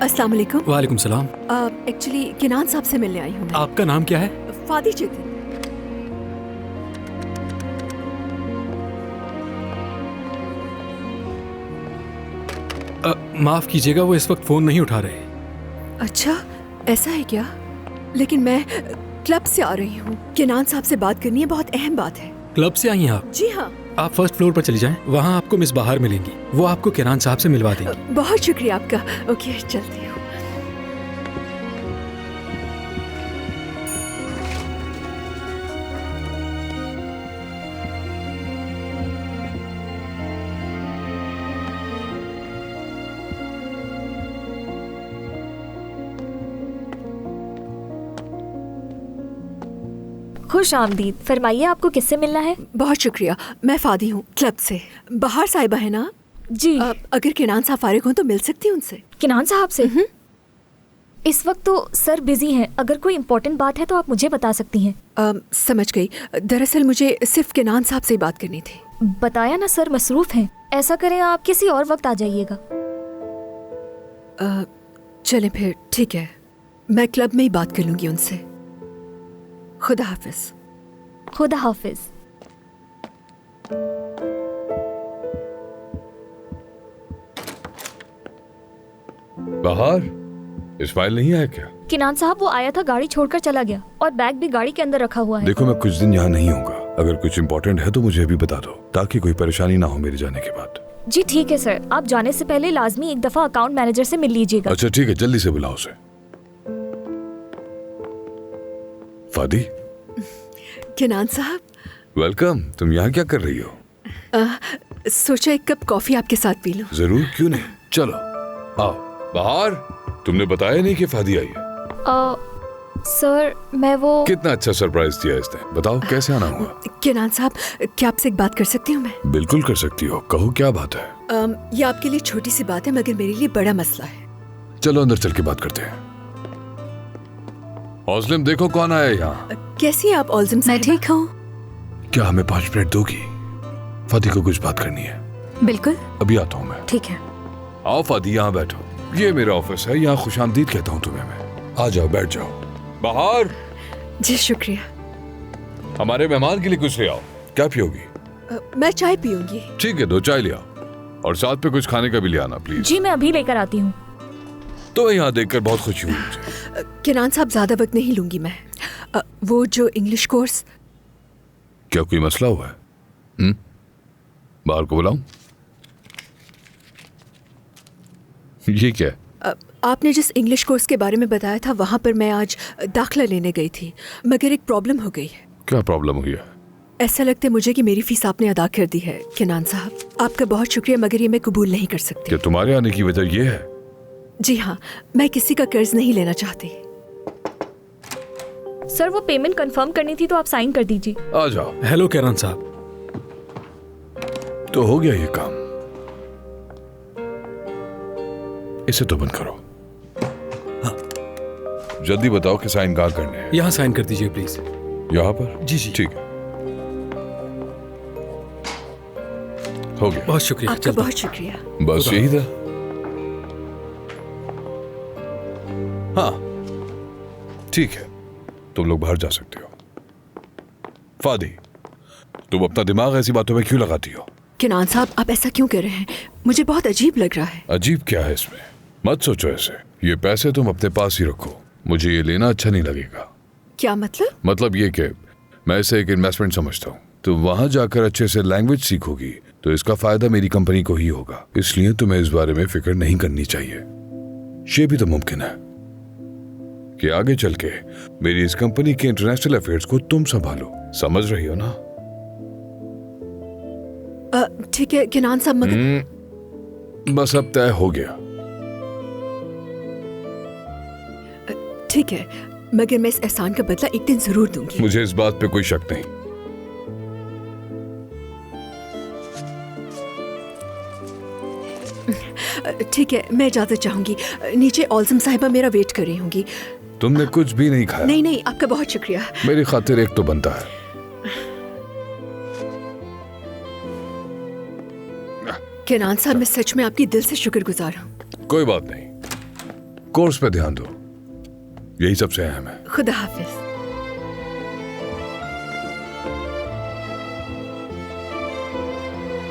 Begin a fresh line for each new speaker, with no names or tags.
अस्सलाम वालेकुम।
वालेकुम सलाम।
एक्चुअली किनान साहब से मिलने आई हूँ मैं।
आपका नाम क्या है?
फादी चेतन।
माफ कीजिएगा, वो इस वक्त फोन नहीं उठा रहे।
अच्छा, ऐसा है क्या? लेकिन मैं क्लब से आ रही हूँ, किनान साहब से बात करनी है, बहुत अहम बात है।
क्लब से आई हैं आप?
जी हाँ।
आप फर्स्ट फ्लोर पर चली जाएं, वहाँ आपको मिस बाहर मिलेंगी, वो आपको किनान साहब से मिलवा देंगी।
बहुत शुक्रिया आपका। ओके, चलती हूँ।
खुश आमदीद। फरमाइए, आपको किससे मिलना है?
बहुत शुक्रिया, मैं फादी हूँ, क्लब से। बाहर साहिबा है ना?
जी।
अगर किनान साहब फारिग हों तो मिल सकती हूँ उनसे।
किनान साहब से? इस वक्त तो सर बिजी हैं। अगर कोई इम्पोर्टेंट बात है तो आप मुझे बता सकती हैं।
समझ गई। दरअसल मुझे सिर्फ किनान साहब से ही बात करनी थी।
बताया ना सर, मसरूफ हैं। ऐसा करें, आप किसी और वक्त आ जाइएगा।
चलें फिर, ठीक है, मैं क्लब में ही बात कर लूंगी उनसे। खुदा हाफिज।
खुदा हाफिज।
बाहर इस्माइल नहीं आया क्या?
किनान साहब, वो आया था, गाड़ी छोड़कर चला गया और बैग भी गाड़ी के अंदर रखा हुआ है।
देखो, मैं कुछ दिन यहाँ नहीं होऊंगा। अगर कुछ इम्पोर्टेंट है तो मुझे भी बता दो, ताकि कोई परेशानी ना हो मेरे जाने के बाद।
जी ठीक है सर, आप जाने से पहले लाजमी एक दफा अकाउंट मैनेजर से मिल लीजिएगा।
अच्छा ठीक है, जल्दी से बुलाओ उसे। फादी।
किनान साहब,
वेलकम। तुम यहाँ क्या कर रही हो?
सोचा एक कप कॉफी आपके साथ पी लूं।
जरूर, क्यों नहीं, चलो आओ। बाहर तुमने बताया नहीं कि फादी आई है।
सर, मैं वो
कितना अच्छा सरप्राइज दिया इसने। बताओ कैसे आना हुआ?
किनान साहब, क्या आपसे एक बात कर सकती हूँ मैं?
बिल्कुल कर सकती हो, कहो क्या बात है।
ये आपके लिए छोटी सी बात है, मगर मेरे लिए बड़ा मसला है।
चलो अंदर चल के बात करते हैं। औज़लिम, देखो कौन आया यहाँ।
कैसी हैं आप औज़लिम साहिबा?
मैं ठीक हूँ।
क्या हमें 5 मिनट दोगी? फादी को कुछ बात करनी है।
बिल्कुल।
अभी आता हूँ मैं।
ठीक है।
आओ फादी, यहाँ बैठो। ये मेरा ऑफिस है, यहाँ खुशामदीद कहता हूँ तुम्हें मैं। आ जाओ, बैठ जाओ। बाहर।
जी शुक्रिया।
हमारे मेहमान के लिए कुछ ले आओ। क्या पियोगी?
मैं चाय पीऊंगी।
ठीक है, 2 चाय ले आओ और साथ पे कुछ खाने का भी ले आना प्लीज।
जी मैं अभी लेकर आती हूँ।
तो यहाँ देखकर बहुत खुशी हुई मुझे।
किनान साहब, ज्यादा वक्त नहीं लूंगी मैं। वो जो इंग्लिश कोर्स।
क्या कोई मसला हुआ है? बाहर को बुलाऊं? ये क्या है?
आपने जिस इंग्लिश कोर्स के बारे में बताया था, वहाँ पर मैं आज दाखिला लेने गई थी, मगर एक प्रॉब्लम हो गई है।
क्या प्रॉब्लम हुई है?
ऐसा लगता है मुझे कि मेरी फीस आपने अदा कर दी है। किनान साहब, आपका बहुत शुक्रिया, मगर ये मैं कबूल नहीं कर सकती।
क्या तुम्हारे आने की वजह ये है?
जी हाँ, मैं किसी का कर्ज नहीं लेना चाहती।
सर, वो पेमेंट कंफर्म करनी थी तो आप साइन कर दीजिए।
आ जाओ।
हेलो किनान साहब।
तो हो गया ये काम। इसे तो बंद करो।
हाँ।
जल्दी बताओ कि साइन कहाँ करने हैं।
यहाँ साइन कर दीजिए प्लीज।
यहाँ पर?
जी जी
ठीक है, हो गया।
बहुत शुक्रिया।
आपका
चलता
बहुत शुक्रिया।
बस
खुदा
यही था। हाँ ठीक है, तुम लोग बाहर जा सकते हो। फादी, तुम अपना दिमाग ऐसी बातों में क्यों लगाती हो?
किनान साहब, आप ऐसा क्यों कर रहे हैं? मुझे बहुत अजीब लग रहा है।
अजीब क्या है इसमें? मत सोचो ऐसे। ये पैसे तुम अपने पास ही रखो, मुझे ये लेना अच्छा नहीं लगेगा।
क्या मतलब?
मतलब ये कि मैं इसे एक इन्वेस्टमेंट समझता हूँ। तुम वहां जाकर अच्छे से लैंग्वेज सीखोगी तो इसका फायदा मेरी कंपनी को ही होगा। इसलिए तुम्हें इस बारे में फिक्र नहीं करनी चाहिए। ये भी तो मुमकिन है कि आगे चल के मेरी इस कंपनी के इंटरनेशनल अफेयर्स को तुम संभालो। समझ रही हो ना?
ठीक है किनान साहब, मगर
बस अब तय हो गया।
ठीक है, मगर मैं इस एहसान का बदला एक दिन जरूर दूंगी।
मुझे इस बात पे कोई शक नहीं।
ठीक है, मैं इजाजत चाहूंगी। नीचे औज़लिम साहिबा मेरा वेट कर रही होंगी।
तुमने कुछ भी नहीं खाया?
नहीं नहीं, आपका बहुत शुक्रिया।
मेरी खातिर एक तो बनता है।
किनान साहब, मैं सच में आपकी दिल से शुक्रगुजार हूँ।
कोई बात नहीं, कोर्स पे ध्यान दो, यही सबसे अहम है।
खुदा हाफिज।